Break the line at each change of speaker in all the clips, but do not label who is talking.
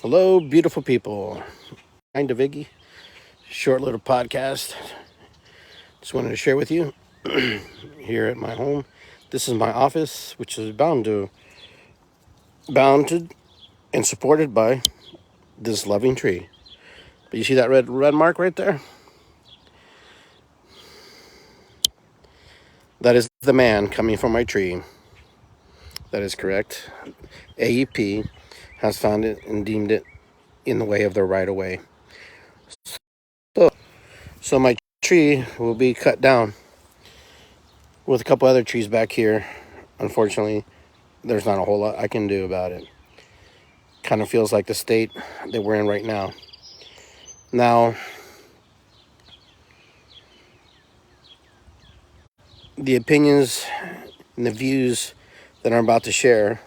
Hello, beautiful people. Mind of Iggy, short little podcast. Just wanted to share with you here at my home. This is my office, which is bounded and supported by this loving tree. But you see that red mark right there? That is the man coming from my tree. That is correct. AEP has found it and deemed it in the way of the right of way. So, so my tree will be cut down with a couple other trees back here. Unfortunately, there's not a whole lot I can do about it. Kind of feels like the state that we're in right now. Now, the opinions and the views that I'm about to share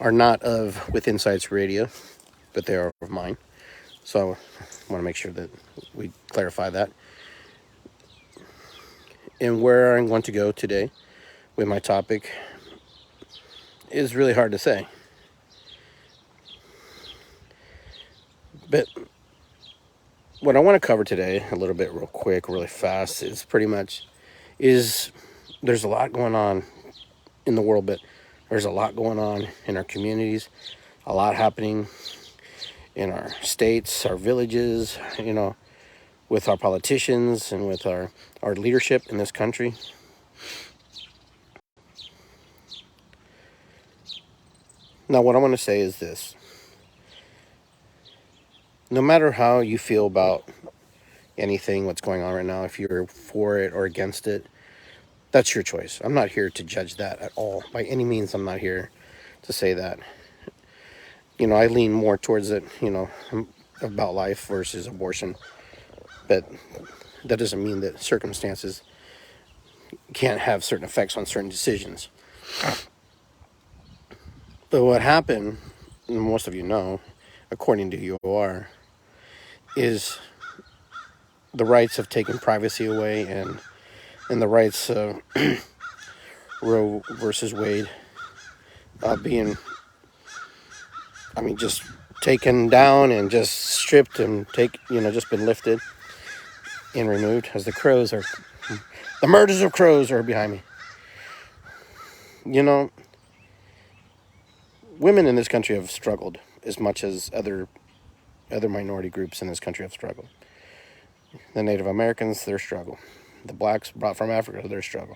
are not of With Insights Radio, but they are of mine. So I want to make sure that we clarify that. And where I'm going to go today with my topic is really hard to say. But what I want to cover today, a little bit real quick, really fast, is pretty much is there's a lot going on in the world, but there's a lot going on in our communities, a lot happening in our states, our villages, with our politicians and with our leadership in this country. Now, what I want to say is this. No matter how you feel about anything, what's going on right now, if you're for it or against it, that's your choice. I'm not here to judge that at all. By any means, I'm not here to say that. I lean more towards it, about life versus abortion. But that doesn't mean that circumstances can't have certain effects on certain decisions. But what happened, and most of you know, according to UOR, is the rights of taking privacy away and the rights of Roe versus Wade being, just taken down and just stripped and just been lifted and removed as the murders of crows are behind me. Women in this country have struggled as much as other minority groups in this country have struggled. The Native Americans, their struggle. The blacks brought from Africa, their struggle.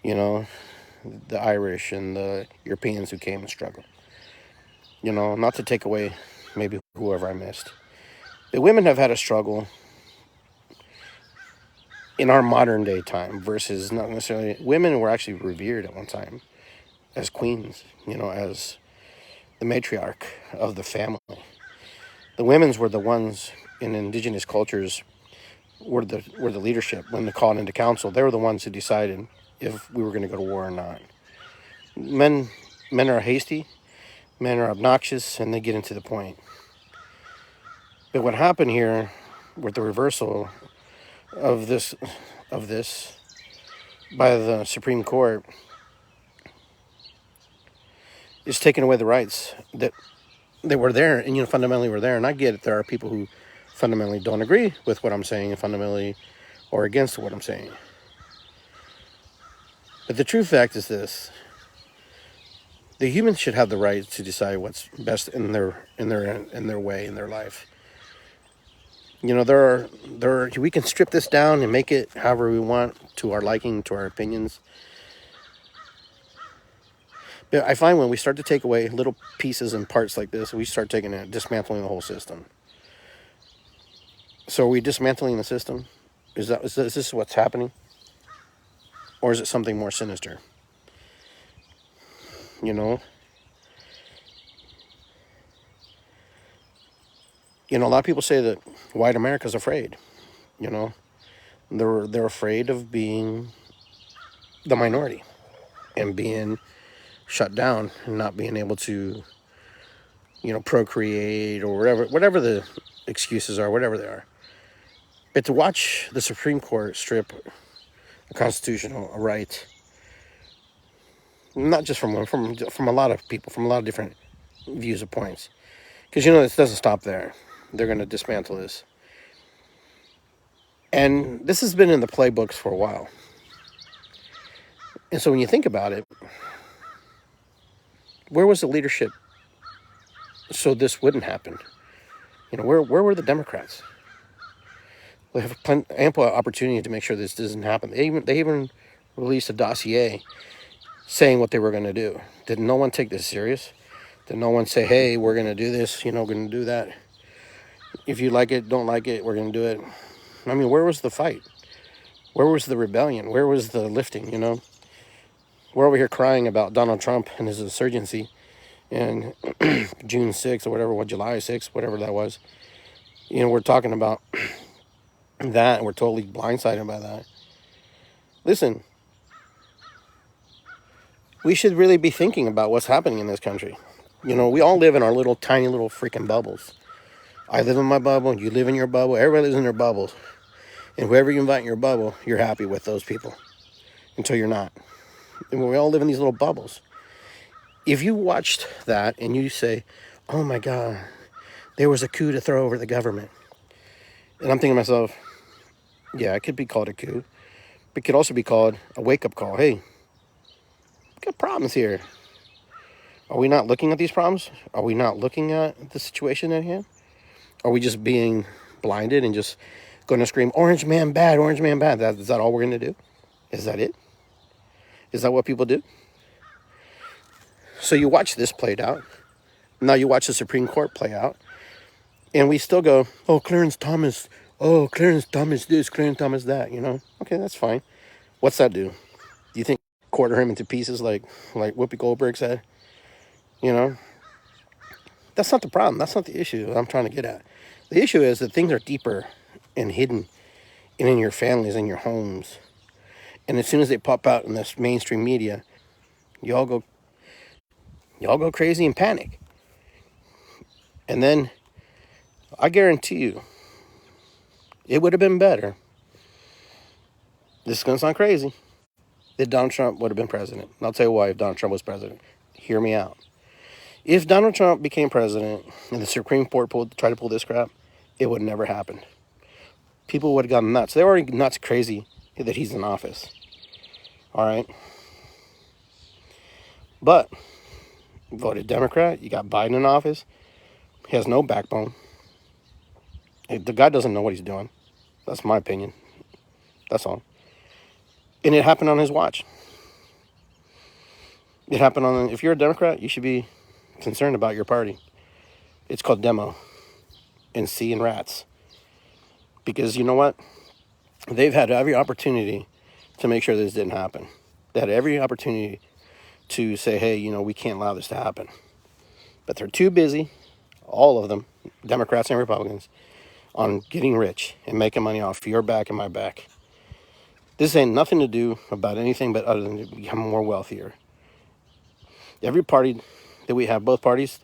The Irish and the Europeans who came and struggled. Not to take away maybe whoever I missed. The women have had a struggle in our modern day time versus not necessarily. Women were actually revered at one time as queens, as the matriarch of the family. The women's were the ones in indigenous cultures were the leadership when they called into council. They were the ones who decided if we were going to go to war or not. Men are hasty, men are obnoxious, and they get into the point. But what happened here with the reversal of this by the Supreme Court is taking away the rights that were there and fundamentally were there. And I get it, there are people who fundamentally don't agree with what I'm saying and fundamentally or against what I'm saying. But the true fact is this: the humans should have the right to decide what's best in their way in their life. We can strip this down and make it however we want to our liking, to our opinions. But I find when we start to take away little pieces and parts like this, we start dismantling the whole system. So are we dismantling the system? Is this what's happening? Or is it something more sinister? A lot of people say that white America's afraid. They're afraid of being the minority and being shut down and not being able to, procreate or whatever the excuses are, whatever they are. But to watch the Supreme Court strip a constitutional right, not just from a lot of people, from a lot of different views of points, Because, you know, this doesn't stop there. They're going to dismantle this. And this has been in the playbooks for a while. And so when you think about it, where was the leadership so this wouldn't happen? You know, where were the Democrats? They have ample opportunity to make sure this doesn't happen. They even released a dossier saying what they were going to do. Did no one take this serious? Did no one say, hey, we're going to do this, you know, we're going to do that? If you like it, don't like it, we're going to do it. I mean, where was the fight? Where was the rebellion? Where was the lifting, you know? We're over here crying about Donald Trump and his insurgency and June 6th or whatever, July 6th, whatever that was. You know, we're talking about that, and we're totally blindsided by that. Listen, we should really be thinking about what's happening in this country. You know, we all live in our little, tiny little freaking bubbles. I live in my bubble, you live in your bubble, everybody lives in their bubbles. And whoever you invite in your bubble, you're happy with those people until you're not. And we all live in these little bubbles. If you watched that and you say, oh my God, there was a coup to throw over the government. And I'm thinking to myself, yeah, it could be called a coup. But it could also be called a wake-up call. Hey, we got problems here. Are we not looking at these problems? Are we not looking at the situation at hand? Are we just being blinded and just going to scream, orange man bad, orange man bad? Is that all we're going to do? Is that it? Is that what people do? So you watch this played out. Now you watch the Supreme Court play out. And we still go, oh, Clarence Thomas. Oh, Clarence Thomas this, Clarence Thomas that, you know? Okay, that's fine. What's that do? Do you think quarter him into pieces like Whoopi Goldberg said? You know? That's not the problem. That's not the issue that I'm trying to get at. The issue is that things are deeper and hidden and in your families and your homes. And as soon as they pop out in this mainstream media, y'all go crazy and panic. And then I guarantee you, it would have been better. This is going to sound crazy. That Donald Trump would have been president. And I'll tell you why if Donald Trump was president. Hear me out. If Donald Trump became president and the Supreme Court tried to pull this crap, it would never happen. People would have gone nuts. They're already nuts crazy that he's in office. All right? But voted Democrat. You got Biden in office. He has no backbone. The guy doesn't know what he's doing. That's my opinion. That's all. And it happened on his watch. It happened on... If you're a Democrat, you should be concerned about your party. It's called demo. And C and rats. Because you know what? They've had every opportunity to make sure this didn't happen. They had every opportunity to say, hey, you know, we can't allow this to happen. But they're too busy, all of them, Democrats and Republicans, on getting rich and making money off your back and my back. This ain't nothing to do about anything but other than to become more wealthier. Every party that we have, both parties,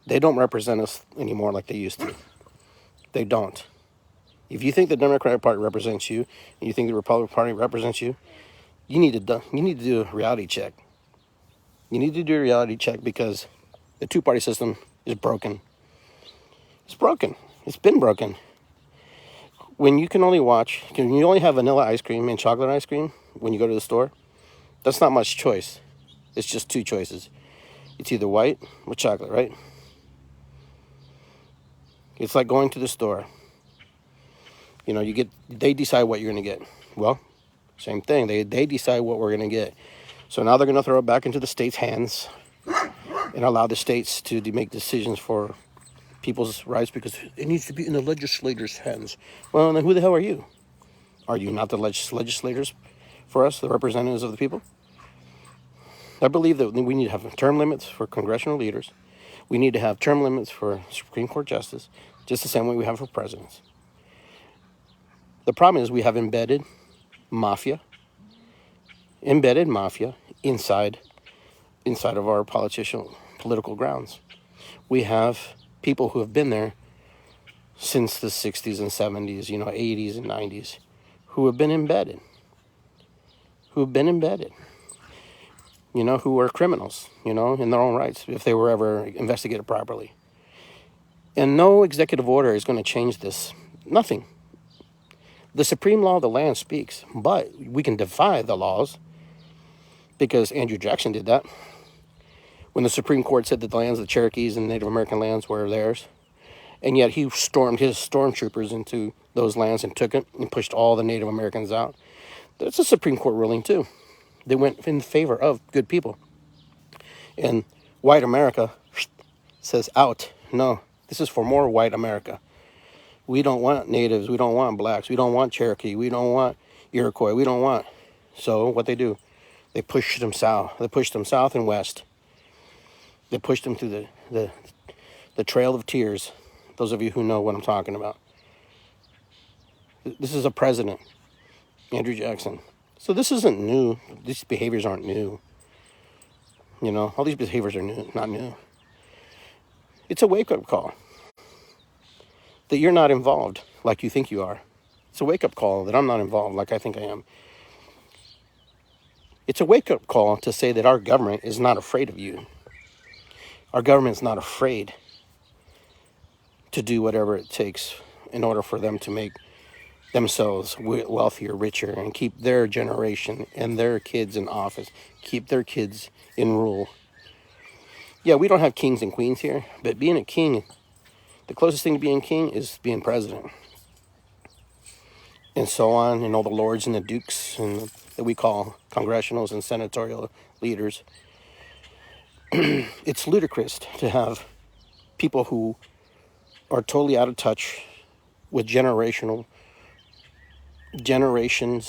they don't represent us anymore like they used to. They don't. If you think the Democratic Party represents you, and you think the Republican Party represents you, you need to do a reality check. You need to do a reality check because the two-party system is broken. It's broken. It's been broken. When you only have vanilla ice cream and chocolate ice cream when you go to the store, that's not much choice. It's just two choices. It's either white or chocolate, right? It's like going to the store. You know, they decide what you're going to get. Well, same thing. They decide what we're going to get. So now they're going to throw it back into the state's hands and allow the states to make decisions for people's rights because it needs to be in the legislators' hands. Well, then who the hell are you? Are you not the legislators for us, the representatives of the people? I believe that we need to have term limits for congressional leaders. We need to have term limits for Supreme Court justice, just the same way we have for presidents. The problem is we have embedded mafia inside of our political grounds. We have people who have been there since the 60s and 70s, 80s and 90s, who have been embedded, who are criminals, in their own rights, if they were ever investigated properly. And no executive order is going to change this. Nothing. The supreme law of the land speaks, but we can defy the laws because Andrew Jackson did that. When the Supreme Court said that the lands of the Cherokees and Native American lands were theirs, and yet he stormed his stormtroopers into those lands and took it and pushed all the Native Americans out. That's a Supreme Court ruling too. They went in favor of good people. And white America says out. No, this is for more white America. We don't want natives. We don't want blacks. We don't want Cherokee. We don't want Iroquois. We don't want. So what they do, they pushed them south. They pushed them south and west. They pushed them through the Trail of Tears. Those of you who know what I'm talking about. This is a president, Andrew Jackson. So this isn't new. These behaviors aren't new. You know, all these behaviors are new, not new. It's a wake-up call that you're not involved like you think you are. It's a wake-up call that I'm not involved like I think I am. It's a wake-up call to say that our government is not afraid of you. Our government's not afraid to do whatever it takes in order for them to make themselves wealthier, richer, and keep their generation and their kids in office, keep their kids in rule. Yeah, we don't have kings and queens here, but being a king, the closest thing to being king is being president. And so on, and all the lords and the dukes and that we call congressionals and senatorial leaders. It's ludicrous to have people who are totally out of touch with generations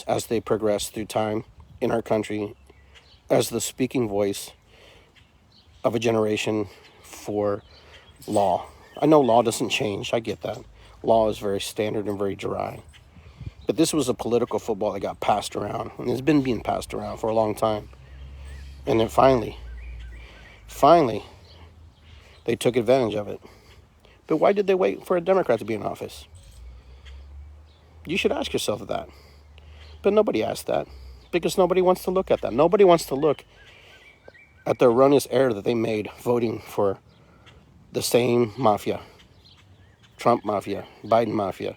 as they progress through time in our country as the speaking voice of a generation for law. I know law doesn't change. I get that. Law is very standard and very dry. But this was a political football that got passed around. And it's been being passed around for a long time. And then finally, they took advantage of it. But why did they wait for a Democrat to be in office? You should ask yourself that. But nobody asked that because nobody wants to look at that. Nobody wants to look at the erroneous error that they made voting for the same mafia. Trump mafia, Biden mafia,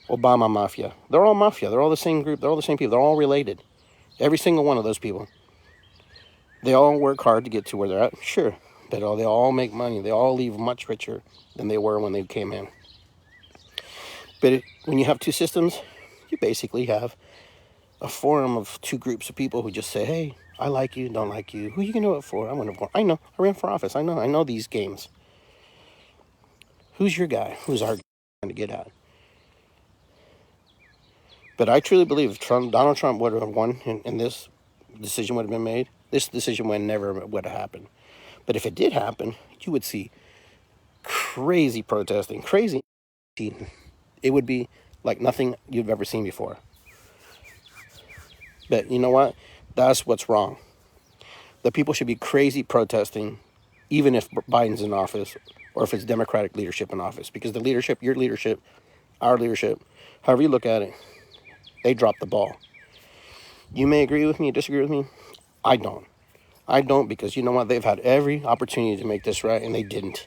Obama mafia. They're all mafia. They're all the same group. They're all the same people. They're all related. Every single one of those people. They all work hard to get to where they're at, sure. But they all make money. They all leave much richer than they were when they came in. But when you have two systems, you basically have a forum of two groups of people who just say, hey, I like you, don't like you. Who are you going to vote for? I'm going to vote. I know. I ran for office. I know these games. Who's your guy? Who's our guy trying to get at? But I truly believe Donald Trump would have won and this decision would have been made. This decision never would have happened. But if it did happen, you would see crazy protesting. Crazy. It would be like nothing you've ever seen before. But you know what? That's what's wrong. The people should be crazy protesting, even if Biden's in office or if it's Democratic leadership in office. Because the leadership, your leadership, our leadership, however you look at it, they dropped the ball. You may agree with me, disagree with me. I don't because you know what? They've had every opportunity to make this right and they didn't.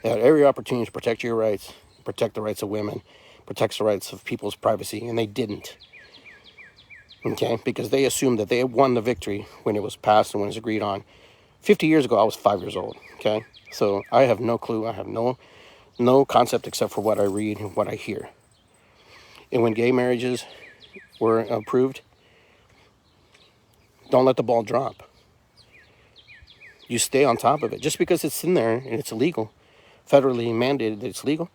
They had every opportunity to protect your rights, protect the rights of women, protect the rights of people's privacy, and they didn't. Okay? Because they assumed that they had won the victory when it was passed and when it was agreed on. 50 years ago, I was 5 years old. Okay? So I have no clue. I have no concept except for what I read and what I hear. And when gay marriages were approved, don't let the ball drop. You stay on top of it. Just because it's in there and it's illegal, federally mandated that it's legal,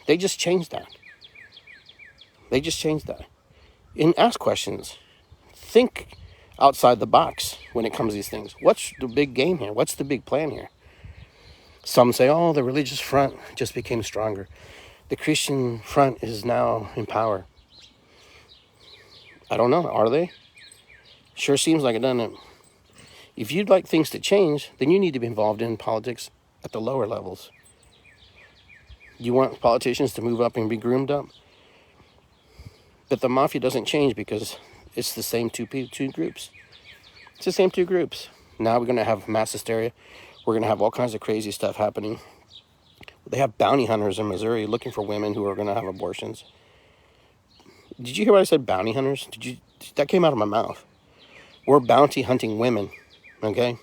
they just changed that. And ask questions. Think outside the box when it comes to these things. What's the big game here? What's the big plan here? Some say, oh, the religious front just became stronger. The Christian front is now in power. I don't know. Are they? Sure seems like it, doesn't it? If you'd like things to change, then you need to be involved in politics at the lower levels. You want politicians to move up and be groomed up? But the mafia doesn't change because it's the same two groups. It's the same two groups. Now we're going to have mass hysteria. We're going to have all kinds of crazy stuff happening. They have bounty hunters in Missouri looking for women who are going to have abortions. Did you hear what I said, bounty hunters? That came out of my mouth. We're bounty hunting women, okay?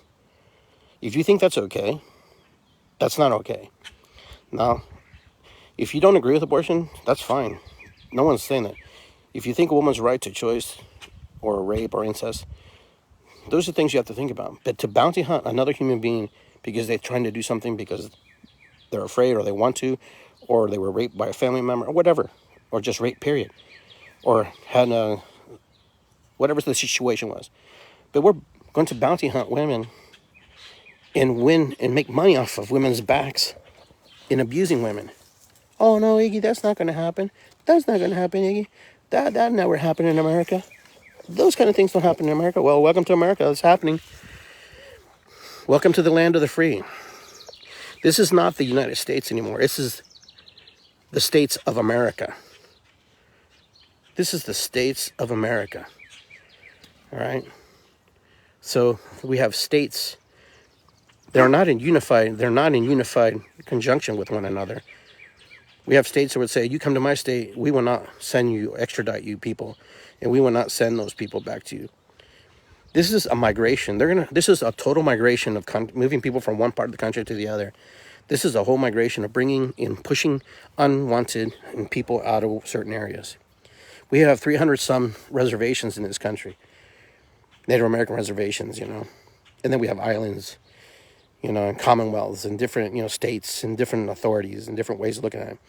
If you think that's okay, that's not okay. Now, if you don't agree with abortion, that's fine. No one's saying that. If you think a woman's right to choice or rape or incest, those are things you have to think about. But to bounty hunt another human being because they're trying to do something because they're afraid or they want to, or they were raped by a family member or whatever, or just raped, period, or had whatever the situation was. But we're going to bounty hunt women and win and make money off of women's backs in abusing women. Oh no, Iggy, that's not going to happen. That's not going to happen, Iggy. That never happened in America. Those kind of things don't happen in America. Well, welcome to America. It's happening. Welcome to the land of the free. This is not the United States anymore. This is the states of America. This is the states of America. All right? So we have states. They're not in unified conjunction with one another. We have states that would say, you come to my state, we will not send you, extradite you people, and we will not send those people back to you. This is a migration. This is a total migration of moving people from one part of the country to the other. This is a whole migration of bringing and pushing unwanted people out of certain areas. We have 300 some reservations in this country. Native American reservations, and then we have islands, and commonwealths and different, states and different authorities and different ways of looking at it.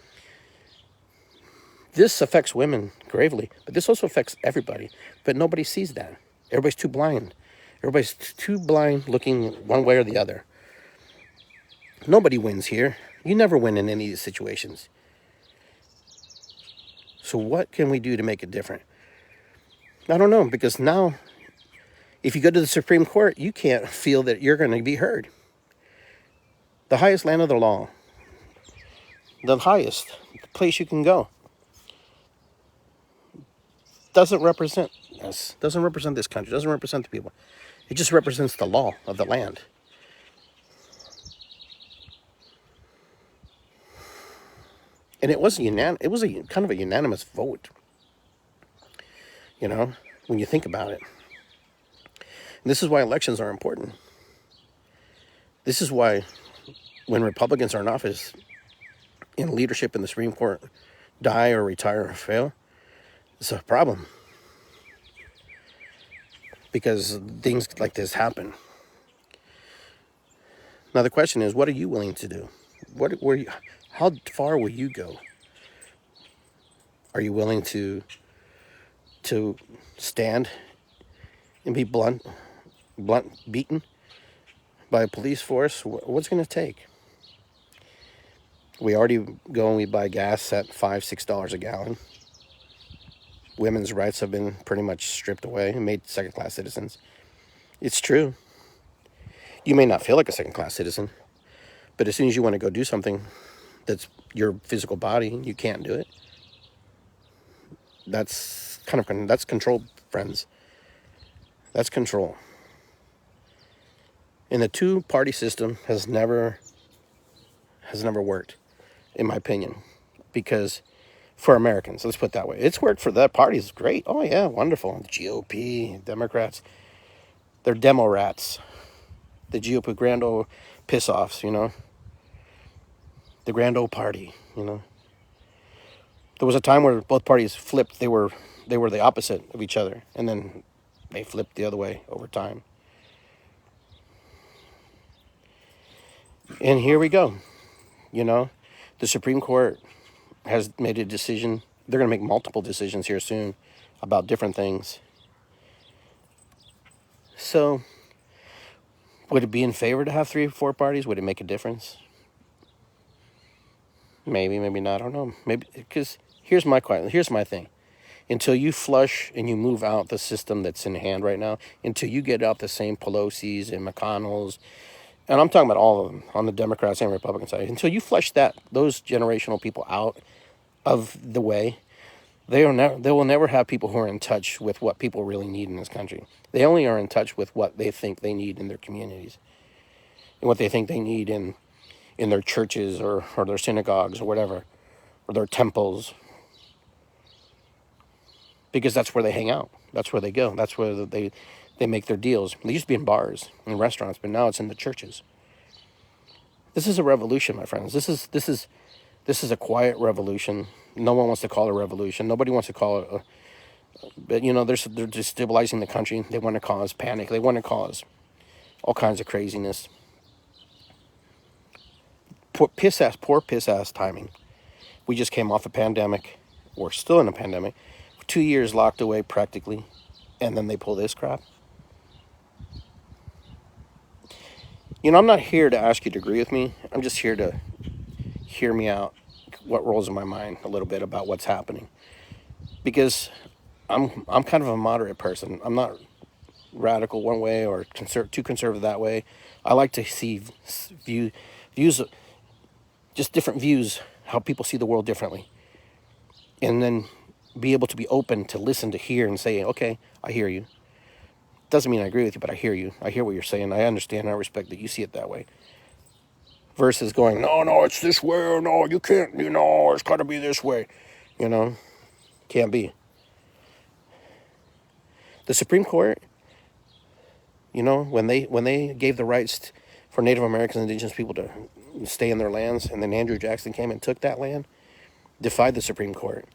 This affects women gravely, but this also affects everybody. But nobody sees that. Everybody's too blind. Everybody's too blind looking one way or the other. Nobody wins here. You never win in any of these situations. So what can we do to make it different? I don't know, because now, if you go to the Supreme Court, you can't feel that you're going to be heard. The highest land of the law. The highest place you can go. Doesn't represent us. Doesn't represent this country. Doesn't represent the people. It just represents the law of the land. And it was It was a kind of a unanimous vote. When you think about it. And this is why elections are important. This is why when Republicans are in office, in leadership in the Supreme Court, die or retire or fail, it's a problem. Because things like this happen. Now the question is, what are you willing to do? How far will you go? Are you willing to stand and be blunt beaten by a police force? What's it going to take? We already go and we buy gas at $5-6 a gallon. Women's rights have been pretty much stripped away and made second-class citizens. It's true. You may not feel like a second-class citizen, but as soon as you want to go do something that's your physical body, you can't do it. That's control, friends. That's control. And the two-party system has never worked, in my opinion, because for Americans, let's put it that way. It's worked for that party. It's great. Oh, yeah, wonderful. The GOP, Democrats, they're demo rats. The GOP, grand old piss-offs, The grand old party, There was a time where both parties flipped. They were the opposite of each other, and then they flipped the other way over time. And here we go. The Supreme Court has made a decision. They're going to make multiple decisions here soon about different things. So, would it be in favor to have 3 or 4 parties? Would it make a difference? Maybe, maybe not. I don't know. Maybe, because here's my thing. Until you flush and you move out the system that's in hand right now, until you get out the same Pelosi's and McConnell's, and I'm talking about all of them on the Democrats and Republican side, until you flush those generational people out of the way, they will never have people who are in touch with what people really need in this country. They only are in touch with what they think they need in their communities and what they think they need in in their churches or their synagogues or whatever, or their temples, because that's where they hang out. That's where they go. That's where they make their deals. They used to be in bars and restaurants, but now it's in the churches. This is a revolution, my friends. This is a quiet revolution. No one wants to call it a revolution. Nobody wants to call it but they're destabilizing the country. They want to cause panic. They want to cause all kinds of craziness. Poor piss ass timing. We just came off a pandemic. We're still in a pandemic. 2 years locked away practically, and then they pull this crap. I'm not here to ask you to agree with me. I'm just here to hear me out, what rolls in my mind a little bit about what's happening. Because I'm kind of a moderate person. I'm not radical one way or too conservative that way. I like to see views, just different views, how people see the world differently. And then be able to be open to listen, to hear, and say, okay, I hear you. Doesn't mean I agree with you, but I hear you. I hear what you're saying. I understand and I respect that you see it that way. Versus going, no, it's this way, or no, you can't, it's got to be this way. Can't be. The Supreme Court, when they gave the rights for Native Americans and indigenous people to stay in their lands, and then Andrew Jackson came and took that land, defied the Supreme Court.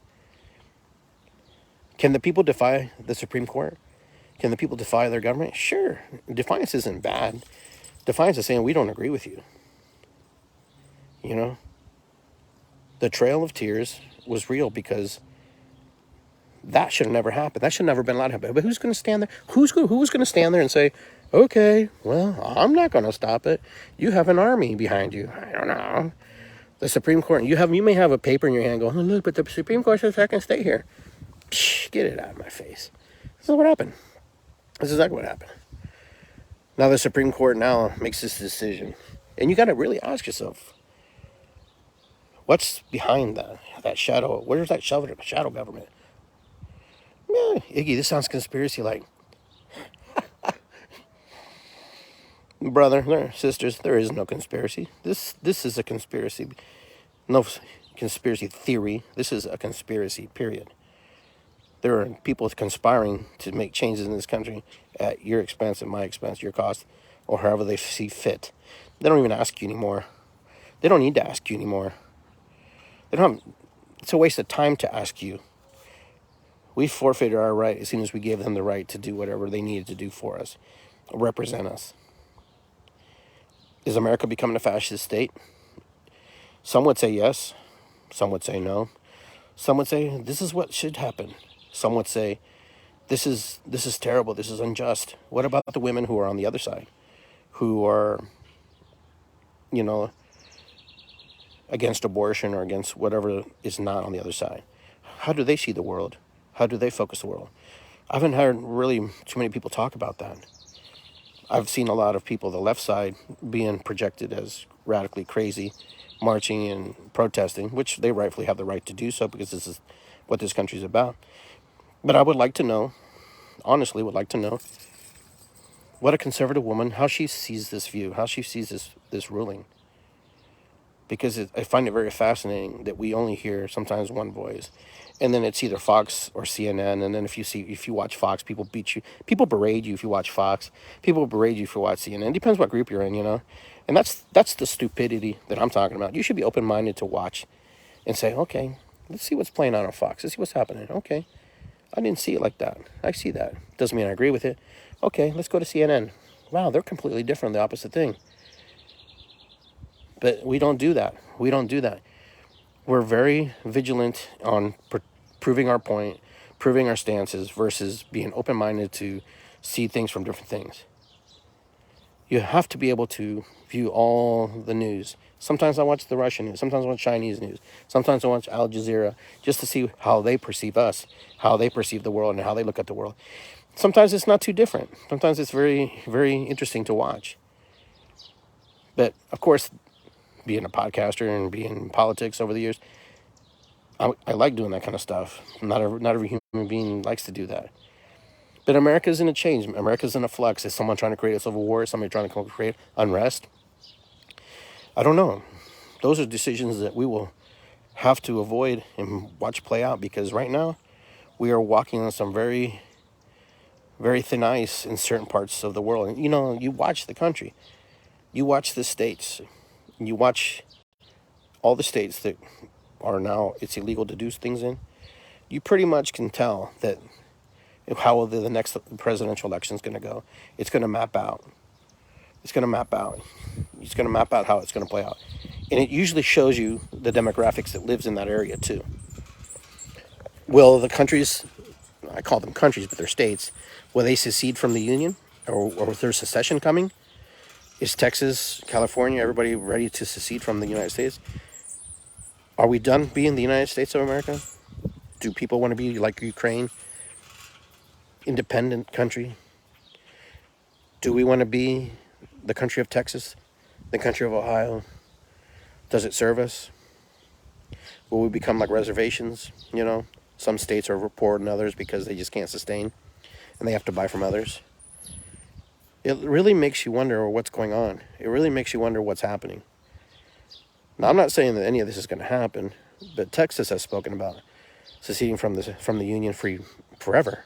Can the people defy the Supreme Court? Can the people defy their government? Sure. Defiance isn't bad. Defiance is saying we don't agree with you. The Trail of Tears was real because that should have never happened. That should have never been allowed to happen. But who's going to stand there? Who was going to stand there and say, okay, well, I'm not going to stop it. You have an army behind you. I don't know. The Supreme Court, you may have a paper in your hand going, oh, look, but the Supreme Court says I can stay here. Psh, get it out of my face. This is what happened. This is exactly what happened. Now the Supreme Court now makes this decision. And you got to really ask yourself, what's behind that shadow? Where's that shadow government? Yeah, Iggy, this sounds conspiracy-like. Brother, sisters, there is no conspiracy. This is a conspiracy. No conspiracy theory. This is a conspiracy, period. There are people conspiring to make changes in this country at your expense, at my expense, your cost, or however they see fit. They don't even ask you anymore. They don't need to ask you anymore. It's a waste of time to ask you. We forfeited our right as soon as we gave them the right to do whatever they needed to do for us, represent us. Is America becoming a fascist state? Some would say yes. Some would say no. Some would say this is what should happen. Some would say this is terrible. This is unjust. What about the women who are on the other side, who are, against abortion or against whatever is not on the other side? How do they see the world? How do they focus the world? I haven't heard really too many people talk about that. I've seen a lot of people, the left side, being projected as radically crazy, marching and protesting, which they rightfully have the right to do so because this is what this country is about. But I would like to know, honestly would like to know, what a conservative woman, how she sees this view, how she sees this ruling. Because I find it very fascinating that we only hear sometimes one voice. And then it's either Fox or CNN. And then if you watch Fox, people beat you. People berate you if you watch Fox. People berate you if you watch CNN. It depends what group you're in, And that's the stupidity that I'm talking about. You should be open-minded to watch and say, okay, let's see what's playing on Fox. Let's see what's happening. Okay, I didn't see it like that. I see that. Doesn't mean I agree with it. Okay, let's go to CNN. Wow, they're completely different, the opposite thing. But we don't do that. We don't do that. We're very vigilant on proving our point, proving our stances, versus being open-minded to see things from different things. You have to be able to view all the news. Sometimes I watch the Russian news. Sometimes I watch Chinese news. Sometimes I watch Al Jazeera just to see how they perceive us, how they perceive the world, and how they look at the world. Sometimes it's not too different. Sometimes it's very, very interesting to watch. But, of course, being a podcaster and being in politics over the years, I like doing that kind of stuff. Not every human being likes to do that. But America's in a change. America's in a flux. Is someone trying to create a civil war? Is somebody trying to create unrest? I don't know. those are decisions that we will have to avoid and watch play out, because right now we are walking on some very, very thin ice in certain parts of the world. And you watch the country, you watch the states, you watch all the states that are now it's illegal to do things in. You pretty much can tell that how the next presidential election is going to go. It's going to map out. It's going to map out. It's going to map out how it's going to play out. And it usually shows you the demographics that lives in that area too. Will the countries, I call them countries, but they're states, will they secede from the Union? Or is there secession coming? Is Texas, California, everybody ready to secede from the United States? Are we done being the United States of America? Do people want to be like Ukraine, independent country? Do we want to be the country of Texas, the country of Ohio? Does it serve us? Will we become like reservations? Some states are poor than others because they just can't sustain and they have to buy from others. It really makes you wonder what's going on. It really makes you wonder what's happening. Now, I'm not saying that any of this is going to happen, but Texas has spoken about seceding from the Union free forever.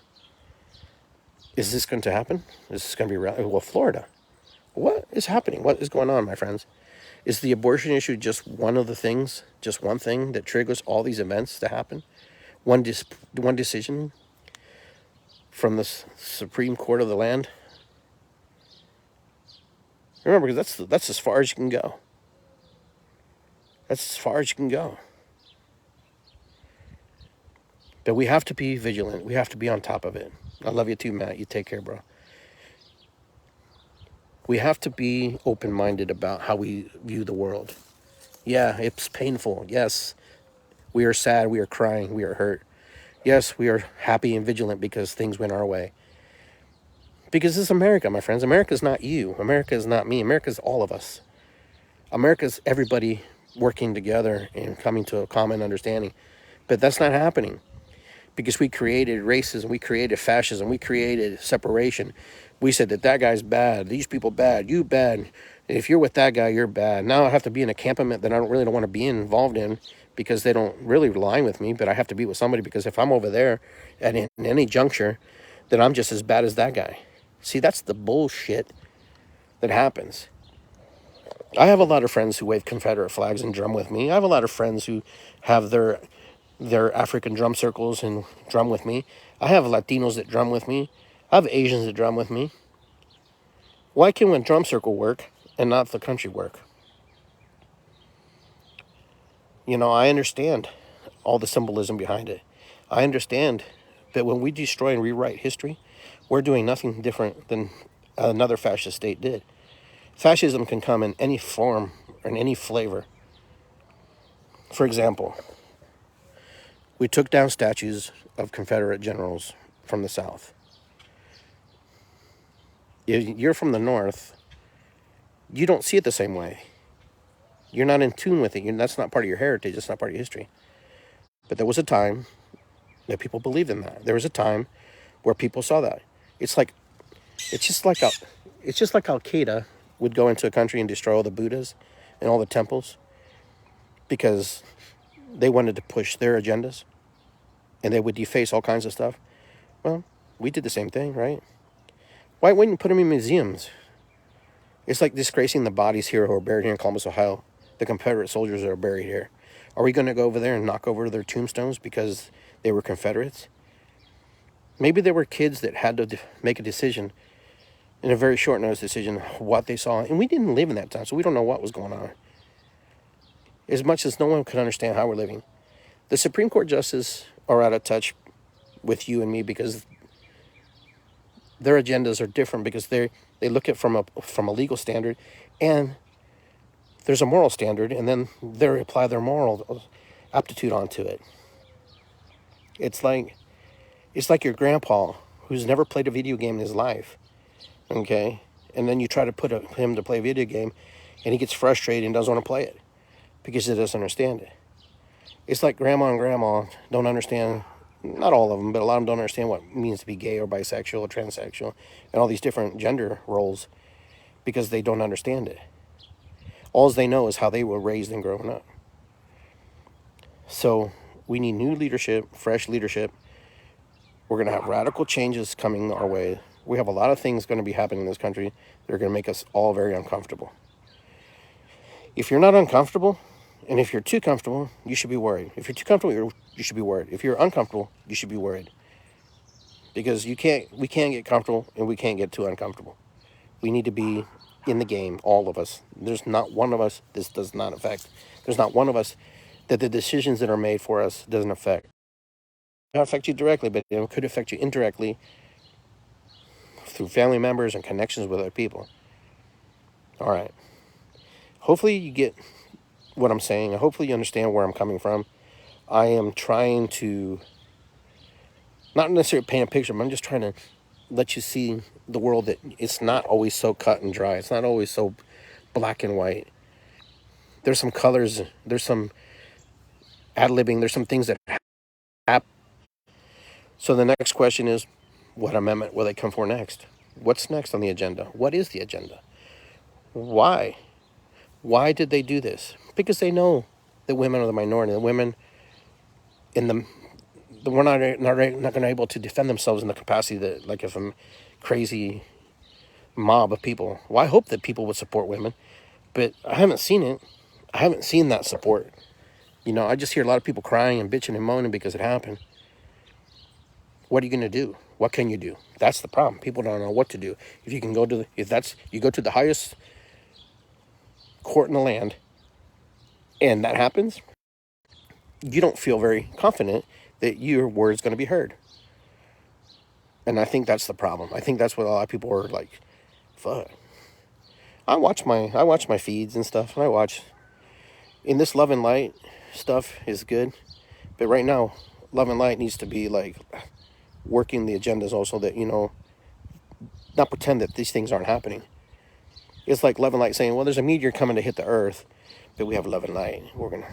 Is this going to happen? Is this going to be well, Florida? What is happening? What is going on, my friends? Is the abortion issue just one of the things, just one thing that triggers all these events to happen? One decision from the Supreme Court of the land? Remember, because that's as far as you can go. That's as far as you can go. But we have to be vigilant. We have to be on top of it. I love you too, Matt. You take care, bro. We have to be open-minded about how we view the world. Yeah, it's painful. Yes, we are sad. We are crying. We are hurt. Yes, we are happy and vigilant because things went our way. Because this is America, my friends. America is not you. America is not me. America is all of us. America is everybody working together and coming to a common understanding. But that's not happening. Because we created racism, we created fascism, we created separation. We said that guy's bad, these people bad, you bad. And if you're with that guy, you're bad. Now I have to be in a campament that I don't want to be involved in because they don't really align with me, but I have to be with somebody because if I'm over there at in any juncture, then I'm just as bad as that guy. See, that's the bullshit that happens. I have a lot of friends who wave Confederate flags and drum with me. I have a lot of friends who have their African drum circles and drum with me. I have Latinos that drum with me. I have Asians that drum with me. Why can one drum circle work and not the country work? I understand all the symbolism behind it. I understand that when we destroy and rewrite history, we're doing nothing different than another fascist state did. Fascism can come in any form or in any flavor. For example, we took down statues of Confederate generals from the South. If you're from the North, you don't see it the same way. You're not in tune with it. That's not part of your heritage. That's not part of your history. But there was a time that people believed in that. There was a time where people saw that. It's just like Al Qaeda would go into a country and destroy all the Buddhas and all the temples because they wanted to push their agendas and they would deface all kinds of stuff. Well, we did the same thing, right? Why wouldn't you put them in museums? It's like disgracing the bodies here who are buried here in Columbus, Ohio, the Confederate soldiers that are buried here. Are we going to go over there and knock over their tombstones because they were Confederates? Maybe there were kids that had to make a decision, in a very short notice decision, what they saw. And we didn't live in that time, so we don't know what was going on. As much as no one could understand how we're living. The Supreme Court justices are out of touch with you and me because their agendas are different, because they look at it from a legal standard, and there's a moral standard, and then they apply their moral aptitude onto it. It's like your grandpa who's never played a video game in his life, okay? And then you try to put him to play a video game, and he gets frustrated and doesn't want to play it because he doesn't understand it. It's like grandma and grandma don't understand, not all of them, but a lot of them don't understand what it means to be gay or bisexual or transsexual and all these different gender roles because they don't understand it. All they know is how they were raised and growing up. So we need new leadership, fresh leadership. We're going to have radical changes coming our way. We have a lot of things going to be happening in this country that are going to make us all very uncomfortable. If you're not uncomfortable, and if you're too comfortable, you should be worried. If you're too comfortable, you should be worried. If you're uncomfortable, you should be worried. Because we can't get comfortable and we can't get too uncomfortable. We need to be in the game, all of us. There's not one of us this does not affect. There's not one of us that the decisions that are made for us doesn't affect. It not affect you directly, but it could affect you indirectly through family members and connections with other people. All right. Hopefully you get what I'm saying. Hopefully you understand where I'm coming from. I am trying to not necessarily paint a picture, but I'm just trying to let you see the world that it's not always so cut and dry. It's not always so black and white. There's some colors. There's some ad-libbing. There's some things that happen. So the next question is, what amendment will they come for next? What's next on the agenda? What is the agenda? Why? Why did they do this? Because they know that women are the minority. The women in the we're not going to be able to defend themselves in the capacity that, like, if a crazy mob of people. Well, I hope that people would support women, but I haven't seen it. I haven't seen that support. You know, I just hear a lot of people crying and bitching and moaning because it happened. What are you going to do? What can you do? That's the problem. People don't know what to do. If you can go to you go to the highest court in the land, and that happens, you don't feel very confident that your word is going to be heard. And I think that's the problem. I think that's what a lot of people are like, fuck. I watch my feeds and stuff, and I watch. In this Love and Light stuff is good, but right now, Love and Light needs to be like working the agendas also that, you know, not pretend that these things aren't happening. It's like Love and Light saying, well, there's a meteor coming to hit the earth, but we have Love and Light. We're gonna,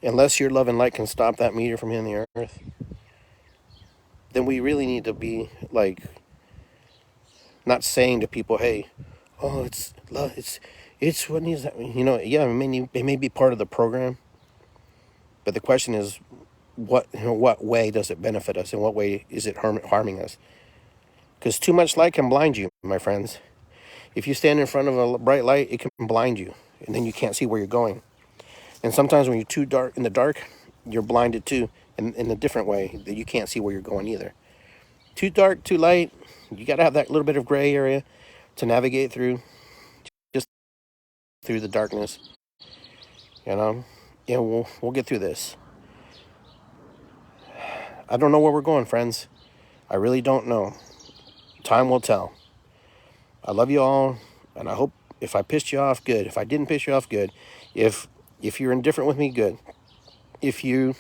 unless your Love and Light can stop that meteor from hitting the earth, then we really need to be like, not saying to people, hey, oh, it's love, it's what needs that, you know, yeah, it may be part of the program, but the question is, what way does it benefit us? In what way is it harming us? Because too much light can blind you, my friends. If you stand in front of a bright light, it can blind you, and then you can't see where you're going. And sometimes when you're too dark in the dark, you're blinded too, in a different way, that you can't see where you're going either. Too dark, too light, you got to have that little bit of gray area to navigate through, just through the darkness, you know? And we'll get through this. I don't know where we're going, friends. I really don't know. Time will tell. I love you all, and I hope if I pissed you off, good. If I didn't piss you off, good. If you're indifferent with me, good. If you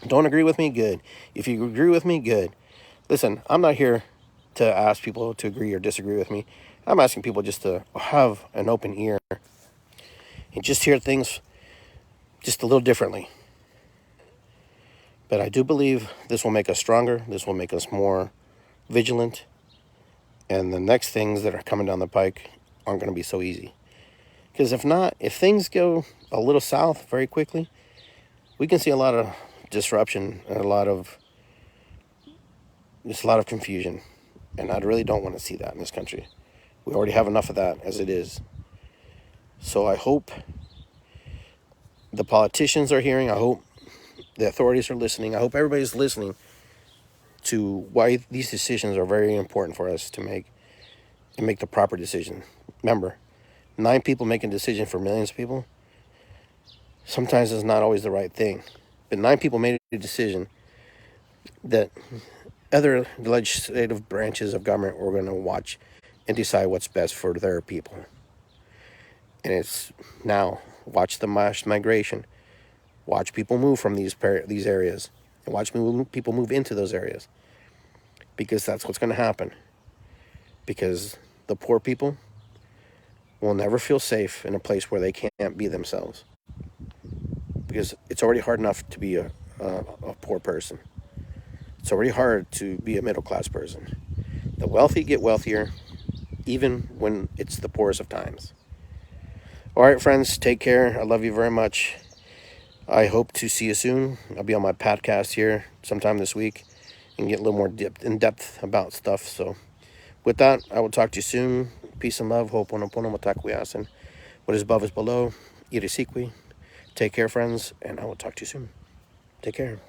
don't agree with me, good. If you agree with me, good. Listen, I'm not here to ask people to agree or disagree with me. I'm asking people just to have an open ear and just hear things just a little differently. But I do believe this will make us stronger. This will make us more vigilant. And the next things that are coming down the pike aren't going to be so easy. Because if not, if things go a little south very quickly, we can see a lot of disruption and a lot of confusion. And I really don't want to see that in this country. We already have enough of that as it is. So I hope the politicians are hearing. I hope the authorities are listening. I hope everybody's listening to why these decisions are very important for us to make, and make the proper decision. Remember, 9 people making a decision for millions of people, sometimes it's not always the right thing. But 9 people made a decision that other legislative branches of government were going to watch and decide what's best for their people. And it's now, watch the mass migration. Watch people move from these areas, and watch people move into those areas, because that's what's going to happen. Because the poor people will never feel safe in a place where they can't be themselves. Because it's already hard enough to be a poor person. It's already hard to be a middle-class person. The wealthy get wealthier, even when it's the poorest of times. All right, friends, take care. I love you very much. I hope to see you soon. I'll be on my podcast here sometime this week and get a little more in depth about stuff. So with that, I will talk to you soon. Peace and love. Ho'oponopono matakuyasin. What is above is below. Irisikwi. Take care, friends, and I will talk to you soon. Take care.